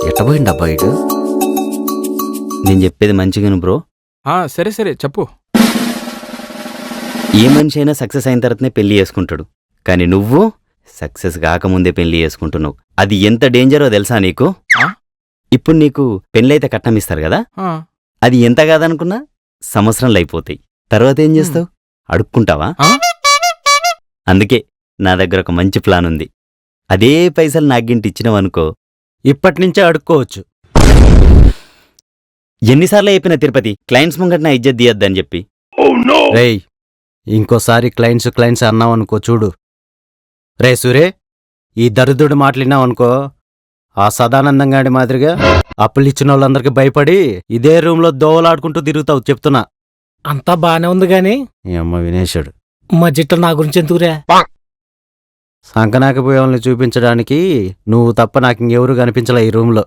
ఎట్టబోయింది అబ్బాయిడు. నేను చెప్పేది మంచిగాను బ్రో. సరే సరే చెప్పు. ఏ మనిషి అయినా సక్సెస్ అయిన తర్వాతనే పెళ్లి చేసుకుంటాడు, కానీ నువ్వు సక్సెస్ కాకముందే పెళ్లి చేసుకుంటున్నావు. అది ఎంత డేంజరో తెలుసా నీకు? ఇప్పుడు నీకు పెళ్ళైతే కట్నం ఇస్తారు కదా, అది ఎంత కాదనుకున్నా సంవత్సరంలో అయిపోతాయి. తర్వాత ఏం చేస్తావు? అడుక్కుంటావా? అందుకే నా దగ్గర ఒక మంచి ప్లాన్ ఉంది. అదే పైసలు నాగింటి ఇచ్చినవనుకో, ఇప్పటినుంచే అడుక్కోవచ్చు. ఎన్నిసార్లు చెప్పిన తిరుపతి, క్లయింట్స్ ముంగట నా ఇజ్జత్ తీయద్దని చెప్పి. రేయ్, ఇంకోసారి క్లయింట్స్ అన్నావనుకో చూడు. రే సూరే, ఈ దరిద్రుడు మాట్లాడినావనుకో, ఆ సదానందం గాడి మాదిరిగా అప్పులిచ్చిన వాళ్ళందరికీ భయపడి ఇదే రూమ్లో దోవలాడుకుంటూ తిరుగుతావు చెప్తున్నా. అంతా బానే ఉంది గాని ఈ అమ్మ వినేశాడు. మా జిట్ట నా గురించి ఎందుకురా? సంకనాకపోయే వాళ్ళని చూపించడానికి నువ్వు తప్ప నాకు ఇంకెవరూ కనిపించలే ఈ రూమ్లో.